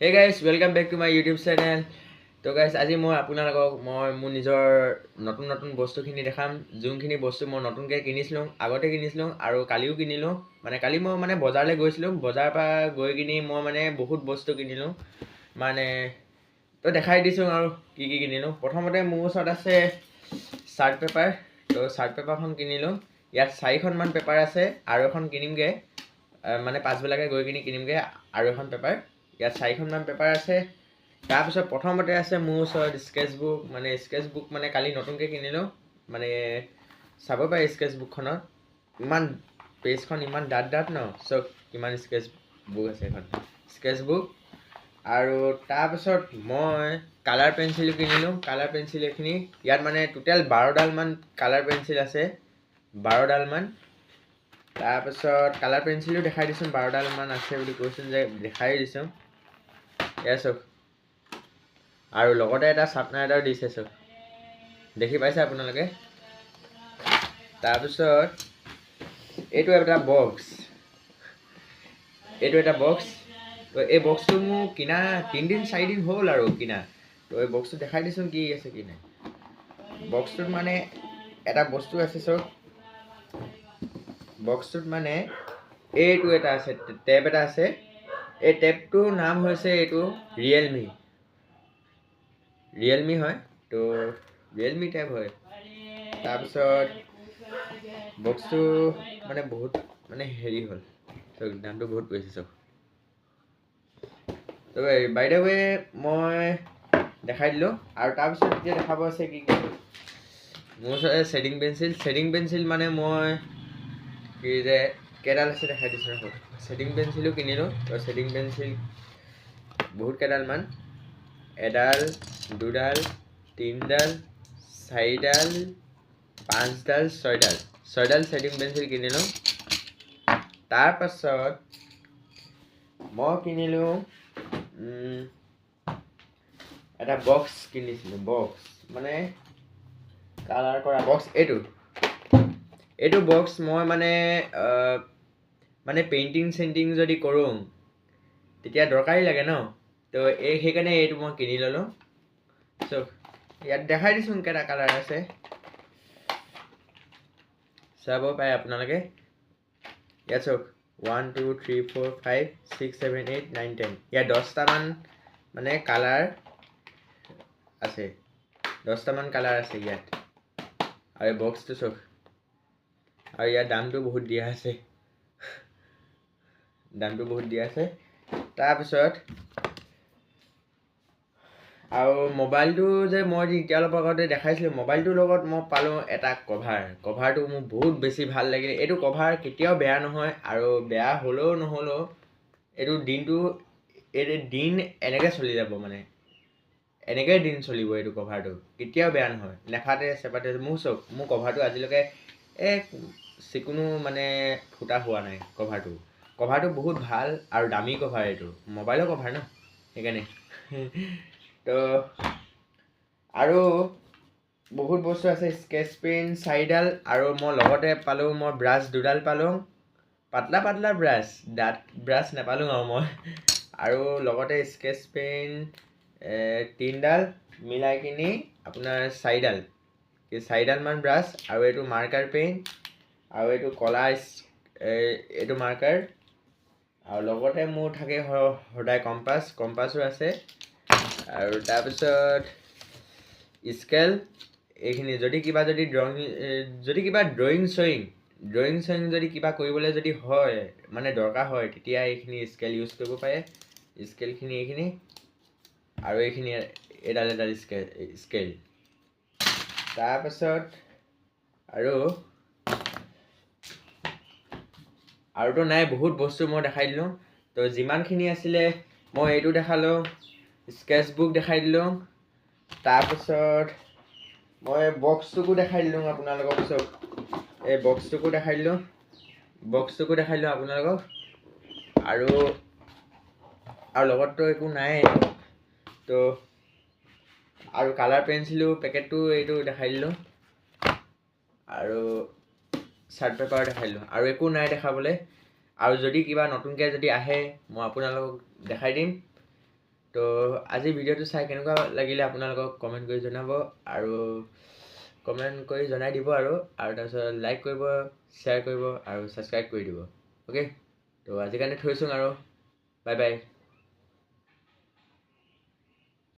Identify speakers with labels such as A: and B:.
A: Hey guys, welcome back to my YouTube channel. তো guys, আজি মই আপোনালোকক মোৰ নিজৰ নতুন বস্তুখিনি দেখাম। যোনখিনি বস্তু মই নতুনকৈ কিনিছিলোঁ, আগতে কিনিছিলোঁ আৰু কালিও কিনিলোঁ। মানে কালি মই মানে বজাৰলৈ গৈছিলোঁ, বজাৰৰ পৰা গৈ কিনি মই মানে বহুত বস্তু কিনিলোঁ। মানে তো দেখাই দিছোঁ আৰু কি কিনিলোঁ। প্ৰথমতে মোৰ ওচৰত আছে চাৰ্ট পেপাৰ। তো চাৰ্ট পেপাৰখন কিনিলোঁ। ইয়াত 4খনমান পেপাৰ আছে আৰু এখন কিনিমগৈ। মানে পাছবেলাকৈ গৈ কিনি কিনিমগৈ আৰু এখন পেপাৰ। ইয়াত 4খনমান পেপাৰ আছে। তাৰপিছত প্ৰথমতে আছে মোৰ ওচৰত স্কেচবুক। মানে কালি নতুনকৈ কিনিলোঁ। মানে চাব পাৰে স্কেচবুকখনত ইমান পেজখন ইমান ডাঠ ন, চব কিমান স্কেচবুক আছে এখন স্কেচবুক। আৰু তাৰপিছত মই কালাৰ পেঞ্চিলো কিনিলোঁ। কালাৰ পেঞ্চিল এইখিনি ইয়াত মানে টোটেল 12ডালমান কালাৰ পেঞ্চিল আছে, 12ডালমান। তাৰপিছত কালাৰ পেঞ্চিলো দেখাই দিছোঁ, 12ডালমান আছে বুলি কৈছোঁ যে দেখাই দিছোঁ। এয়া চাওক, আৰু লগতে এটা শ্বাৰ্পনাৰ এটাও দিছে চাওক, দেখি পাইছে আপোনালোকে। তাৰপিছত এইটো এটা বক্স, তো এই বক্সটো মোৰ কিনা 3-4 দিন হ'ল আৰু কিনা। তো এই বক্সটো দেখাই দিছোঁ কি আছে কি নাই। বক্সটোত মানে এটা বস্তু আছে চাওক, বক্সটোত মানে এইটো এটা আছে, টেপ এটা আছে। এই টেপটোৰ নাম হৈছে এইটো ৰিয়েলমি হয়। তো ৰিয়েলমি টেপ হয়। তাৰপিছত বক্সটো মানে বহুত মানে হেৰি হ'ল চাওক, দামটো বহুত পৰিছে চাওক। তো বাই দ্য ৱে মই দেখাই দিলোঁ। আৰু তাৰপিছত এতিয়া দেখাব আছে কি মোৰ ওচৰত শ্বেডিং পেঞ্চিল মানে মই কি যে কেইডাল আছে দেখাই দিছোঁ। শ্বেডিং পেঞ্চিলো কিনিলোঁ। তো শ্বেডিং পেঞ্চিল বহুত কেইডালমান, 1ডাল 2ডাল 3ডাল 4ডাল 5ডাল 6ডাল শ্বেডিং পেঞ্চিল কিনিলোঁ। তাৰপাছত মই কিনিলোঁ এটা বক্স কিনিছিলোঁ। বক্স মানে কালাৰ কৰা বক্স। এইটো বক্স মই মানে পেইণ্টিং যদি কৰোঁ তেতিয়া দৰকাৰী লাগে ন। তো সেইকাৰণে এইটো মই কিনি ল'লোঁ। চাওক, ইয়াত দেখাই দিছোঁ কেইটা কালাৰ আছে, চাব পাৰে আপোনালোকে। ইয়াত চাওক 1 2 3 4 5 6 7 8 9 10, ইয়াত 10টামান মানে কালাৰ আছে, 10টামান কালাৰ আছে ইয়াত। আৰু এই বক্সটো চাওক, আৰু ইয়াত দামটো বহুত দিয়া আছে, তাৰপিছত আৰু মোবাইলটো যে মই এতিয়া অলপ আগতে দেখাইছিলোঁ, মোবাইলটোৰ লগত মই পালোঁ এটা কভাৰটো মোৰ বহুত বেছি ভাল লাগিলে। এইটো কভাৰ কেতিয়াও বেয়া নহয়, আৰু বেয়া নহ'লেও এইটো দিন এনেকৈ চলি যাব। মানে এনেকৈ দিন চলিব। এইটো কভাৰটো কেতিয়াও বেয়া নহয়, নেফাটে চেপাটে। মোৰ কভাৰটো আজিলৈকে যিকোনো মানে ফুটা হোৱা নাই। কভাৰটো বহুত ভাল আৰু দামী কভাৰ। এইটো মোবাইলৰ কভাৰ ন, সেইকাৰণে। তো আৰু বহুত বস্তু আছে, স্কেচ পেন 4ডাল, আৰু মই লগতে পালোঁ মই ব্ৰাছ 2ডাল পালোঁ, পাতলা ব্ৰাছ, ডাঠ ব্ৰাছ নাপালোঁ আৰু মই। আৰু লগতে স্কেচ পেন 3ডাল মিলাই কিনি আপোনাৰ 4ডালমান ব্ৰাছ, আৰু এইটো মাৰ্কাৰ পেন, আৰু এইটো কলা এইটো মাৰ্কাৰ, আৰু লগতে মোৰ থাকে সদায় কম্পাছো আছে। আৰু তাৰপিছত স্কেল, এইখিনি যদি কিবা ড্ৰয়িং চয়িং যদি কিবা কৰিবলৈ যদি হয়, মানে দৰকাৰ হয়, তেতিয়া এইখিনি স্কেল ইউজ কৰিব পাৰে। স্কেলখিনি এইখিনি, আৰু এইখিনি এডাল স্কেল। তাৰপাছত আৰুতো নাই, বহুত বস্তু মই দেখাই দিলোঁ। তো যিমানখিনি আছিলে মই এইটো দেখালোঁ, স্কেচবুক দেখাই দিলোঁ। তাৰপিছত মই বক্সটোকো দেখাই দিলোঁ আপোনালোকক। চাওক, এই বক্সটোকো দেখাই দিলোঁ আপোনালোকক। আৰু লগততো একো নাই। তো আৰু কালাৰ পেঞ্চিলো পেকেটটো এইটো দেখাই দিলোঁ, আৰু চাৰ্ট পেপাৰ দেখাই দিলোঁ। আৰু একো নাই দেখাবলৈ। আৰু যদি কিবা নতুনকৈ যদি আহে মই আপোনালোকক দেখাই দিম। তো আজি ভিডিঅ'টো চাই কেনেকুৱা লাগিলে আপোনালোকক কমেণ্ট কৰি জনাব আৰু কমেণ্ট কৰি জনাই দিব আৰু তাৰপিছত লাইক কৰিব, শ্বেয়াৰ কৰিব আৰু ছাবস্ক্ৰাইব কৰি দিব। অ'কে, তো আজিৰ কাৰণে থৈছোঁ আৰু বাই বাই।